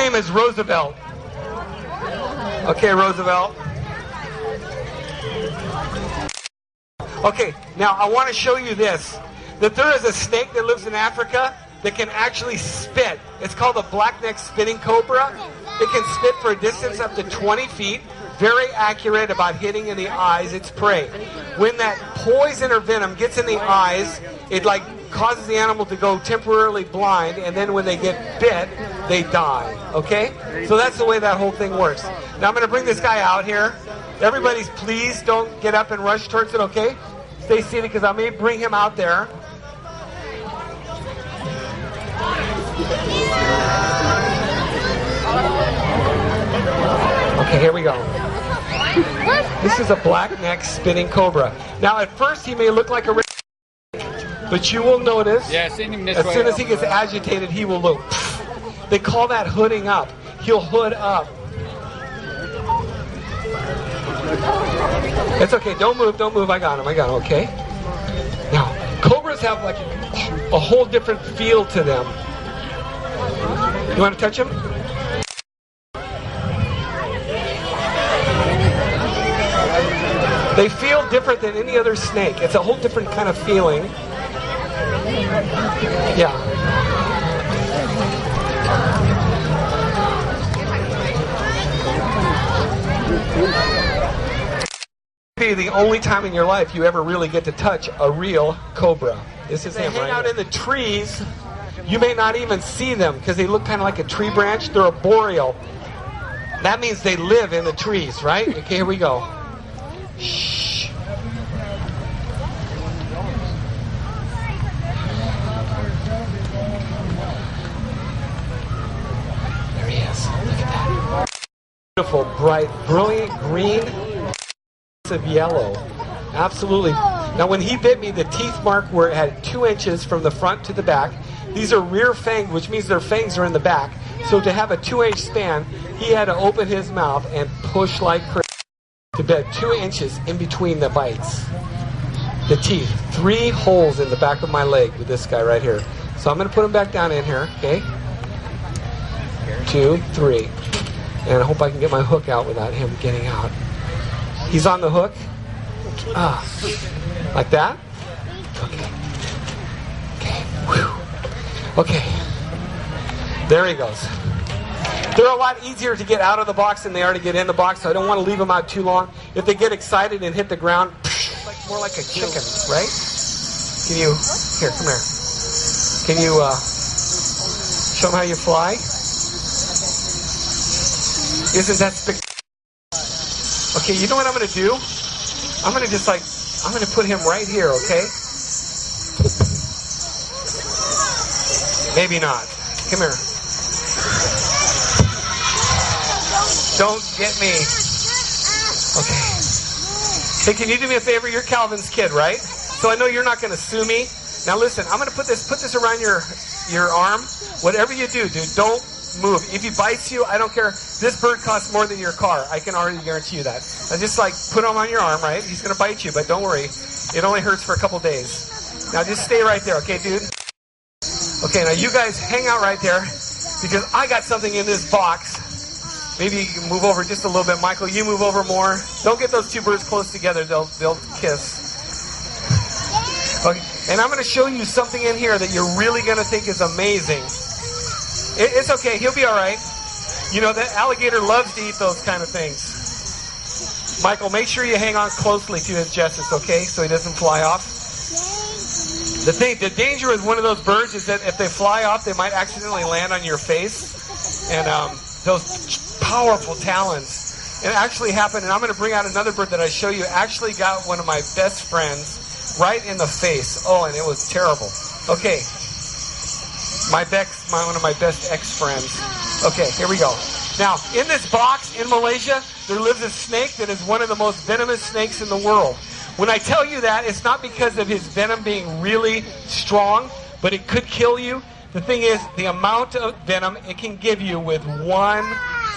name is Roosevelt. Okay, Roosevelt. Okay, now I want to show you this. That there is a snake that lives in Africa that can actually spit. It's called a black-necked spitting cobra. It can spit for a distance up to 20 feet. Very accurate about hitting in the eyes its prey. When that poison or venom gets in the eyes, it like causes the animal to go temporarily blind, and then when they get bit, they die. Okay? So that's the way that whole thing works. Now I'm going to bring this guy out here. Everybody's please don't get up and rush towards it, okay? Stay seated because I may bring him out there. Okay, here we go. This is a black-necked spitting cobra. Now, at first, he may look like a but you will notice, as soon as he gets agitated, he will look. They call that hooding up. He'll hood up. It's okay. Don't move. Don't move. I got him. Okay? Now, cobras have like a whole different feel to them. You want to touch him? They feel different than any other snake. It's a whole different kind of feeling. Yeah. Be the only time in your life you ever really get to touch a real cobra. This is him. They hang out in the trees. You may not even see them because they look kind of like a tree branch. They're a boreal. That means they live in the trees, right? Okay, here we go. Shh. There he is. Look at that. Beautiful, bright, brilliant green of yellow. Absolutely. Now when he bit me, the teeth mark were at 2 inches from the front to the back. These are rear fanged, which means their fangs are in the back. So to have a 2-inch span, he had to open his mouth and push like crazy to bet 2 inches in between the bites. The teeth. 3 holes in the back of my leg with this guy right here. So I'm going to put him back down in here, okay? 2, 3. And I hope I can get my hook out without him getting out. He's on the hook. Like that? Okay. Okay. Whew. Okay. There he goes. They're a lot easier to get out of the box than they are to get in the box, so I don't want to leave them out too long. If they get excited and hit the ground, it's like more like a chicken, right? Can you, here, come here. Can you show them how you fly? Isn't that spectacular? Okay, you know what I'm going to do? I'm going to just like, I'm going to put him right here, okay? Maybe not. Come here. Don't get me. Okay. Hey, can you do me a favor? You're Calvin's kid, right? So I know you're not going to sue me. Now listen, I'm going to put this around your arm. Whatever you do, dude, don't move. If he bites you, I don't care. This bird costs more than your car. I can already guarantee you that. Now just like put him on your arm, right? He's going to bite you, but don't worry. It only hurts for a couple days. Now just stay right there, okay, dude? Okay, now you guys hang out right there because I got something in this box. Maybe you can move over just a little bit. Michael, you move over more. Don't get those 2 birds close together. They'll kiss. Okay, and I'm going to show you something in here that you're really going to think is amazing. It's okay. He'll be all right. You know, that alligator loves to eat those kind of things. Michael, make sure you hang on closely to his justice, okay, so he doesn't fly off. The danger with one of those birds is that if they fly off, they might accidentally land on your face. And those powerful talons. It actually happened, and I'm going to bring out another bird that I show you. Actually got one of my best friends right in the face. Oh, and it was terrible. Okay. One of my best ex-friends. Okay, here we go. Now, in this box in Malaysia, there lives a snake that is one of the most venomous snakes in the world. When I tell you that, it's not because of his venom being really strong, but it could kill you. The thing is, the amount of venom it can give you with one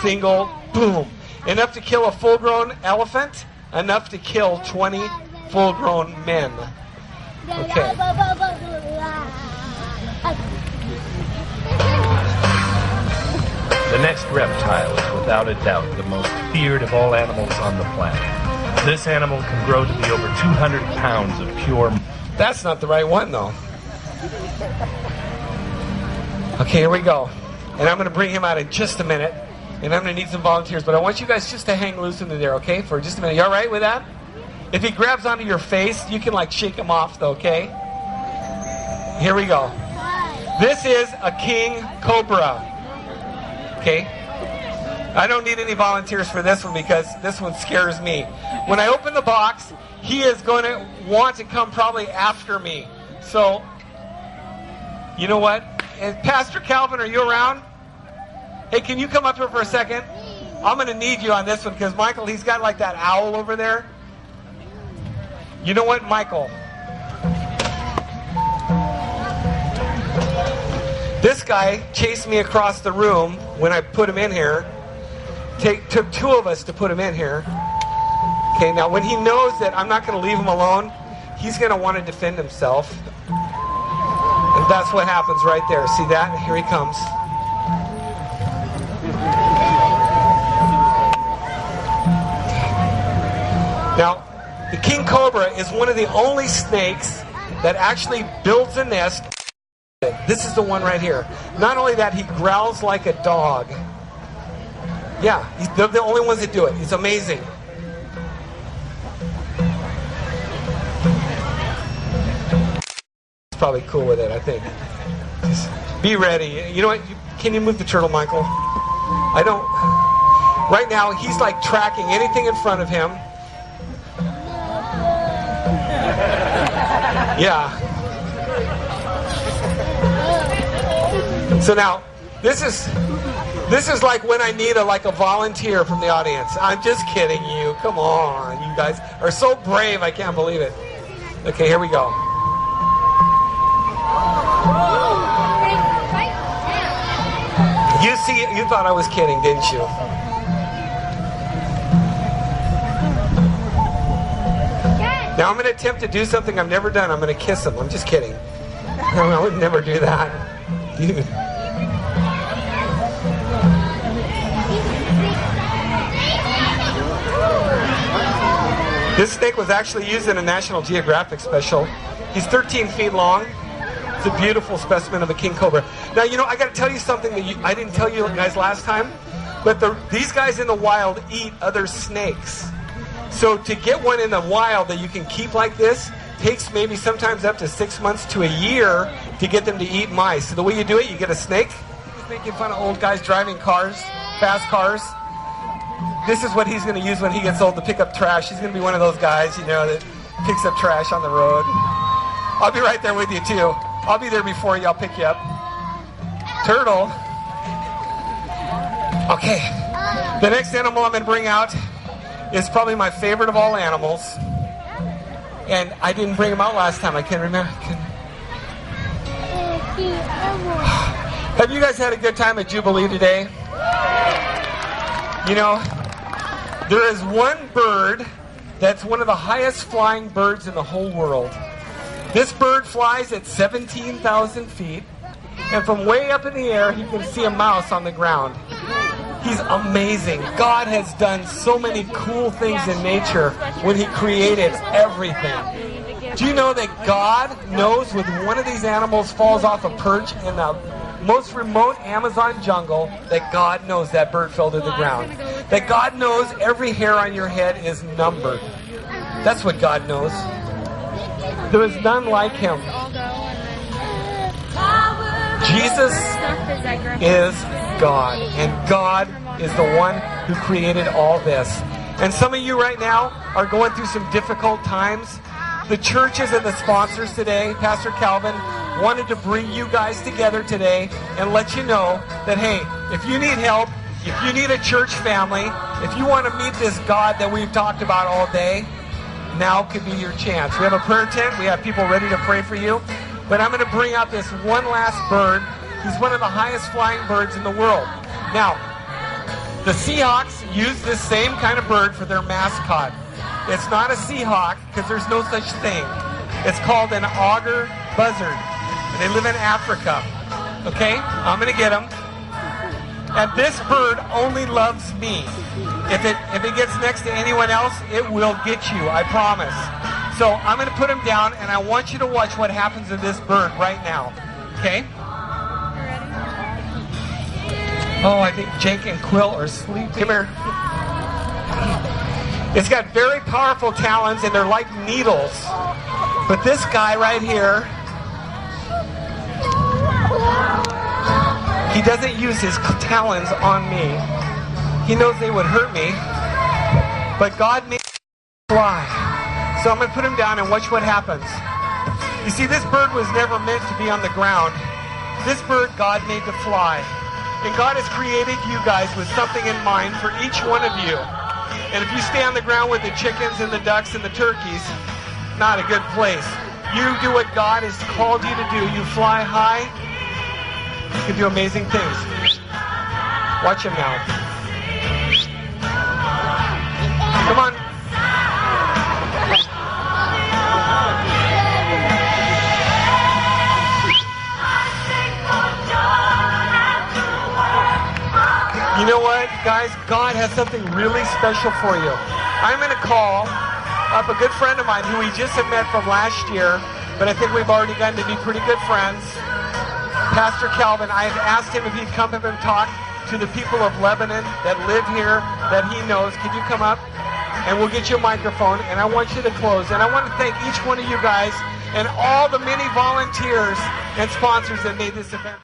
single boom. Enough to kill a full-grown elephant, enough to kill 20 full-grown men. Okay. The next reptile is without a doubt the most feared of all animals on the planet. This animal can grow to be over 200 pounds of pure... That's not the right one, though. Okay, here we go. And I'm going to bring him out in just a minute. And I'm going to need some volunteers. But I want you guys just to hang loose in there, okay? For just a minute. You all right with that? If he grabs onto your face, you can, like, shake him off, though, okay? Here we go. This is a king cobra. Okay? I don't need any volunteers for this one because this one scares me. When I open the box, he is going to want to come probably after me. So, you know what? Pastor Calvin, are you around? Hey, can you come up here for a second? I'm going to need you on this one because Michael, he's got like that owl over there. You know what, Michael? This guy chased me across the room when I put him in here. Took two of us to put him in here. Okay, now when he knows that I'm not going to leave him alone, he's going to want to defend himself. And that's what happens right there. See that? Here he comes. Now, the king cobra is one of the only snakes that actually builds a nest. This is the one right here. Not only that, he growls like a dog. Yeah, they're the only ones that do it. It's amazing. He's probably cool with it, I think. Just be ready. You know what? Can you move the turtle, Michael? I don't... Right now, he's like tracking anything in front of him. Yeah. So now, this is like when I need a volunteer from the audience. I'm just kidding you. Come on, you guys are so brave. I can't believe it. Okay, here we go. You thought I was kidding, didn't you? Now I'm going to attempt to do something I've never done. I'm going to kiss him. I'm just kidding. No, I would never do that. Dude. This snake was actually used in a National Geographic special. He's 13 feet long. It's a beautiful specimen of a king cobra. Now, you know, I got to tell you something that I didn't tell you guys last time, but these guys in the wild eat other snakes. So to get one in the wild that you can keep like this takes maybe sometimes up to 6 months to a year to get them to eat mice. So the way you do it, you get a snake. He's making fun of old guys driving cars, fast cars. This is what he's going to use when he gets old to pick up trash. He's going to be one of those guys, you know, that picks up trash on the road. I'll be right there with you, too. I'll be there before you. I'll pick you up. Turtle. Okay. The next animal I'm going to bring out is probably my favorite of all animals. And I didn't bring him out last time. I can't remember. Have you guys had a good time at Jubilee today? You know, there is one bird that's one of the highest flying birds in the whole world. This bird flies at 17,000 feet, and from way up in the air, you can see a mouse on the ground. He's amazing. God has done so many cool things in nature when He created everything. Do you know that God knows when one of these animals falls off a perch in the most remote Amazon jungle, that God knows that bird fell to the ground? That God knows every hair on your head is numbered. That's what God knows. There is none like Him. Jesus is God, and God is the one who created all this. And some of you right now are going through some difficult times. The churches and the sponsors today, Pastor Calvin, wanted to bring you guys together today and let you know that, hey, if you need help, if you need a church family, if you want to meet this God that we've talked about all day, now could be your chance. We have a prayer tent. We have people ready to pray for you. But I'm going to bring out this one last bird. He's one of the highest flying birds in the world. Now, the Seahawks use this same kind of bird for their mascot. It's not a Seahawk because there's no such thing. It's called an auger buzzard. And they live in Africa. Okay? I'm going to get him. And this bird only loves me. If it gets next to anyone else, it will get you, I promise. So I'm going to put him down, and I want you to watch what happens to this bird right now. Okay? Oh, I think Jake and Quill are sleeping. Come here. It's got very powerful talons, and they're like needles. But this guy right here, he doesn't use his talons on me. He knows they would hurt me. But God made him fly. So I'm going to put him down and watch what happens. You see, this bird was never meant to be on the ground. This bird God made to fly. And God has created you guys with something in mind for each one of you. And if you stay on the ground with the chickens and the ducks and the turkeys, not a good place. You do what God has called you to do. You fly high. You can do amazing things. Watch him now. Come on. You know what, guys? God has something really special for you. I'm going to call up a good friend of mine who we just have met from last year, but I think we've already gotten to be pretty good friends. Pastor Calvin, I've asked him if he'd come up and talk to the people of Lebanon that live here that he knows. Could you come up? And we'll get you a microphone, and I want you to close. And I want to thank each one of you guys and all the many volunteers and sponsors that made this event.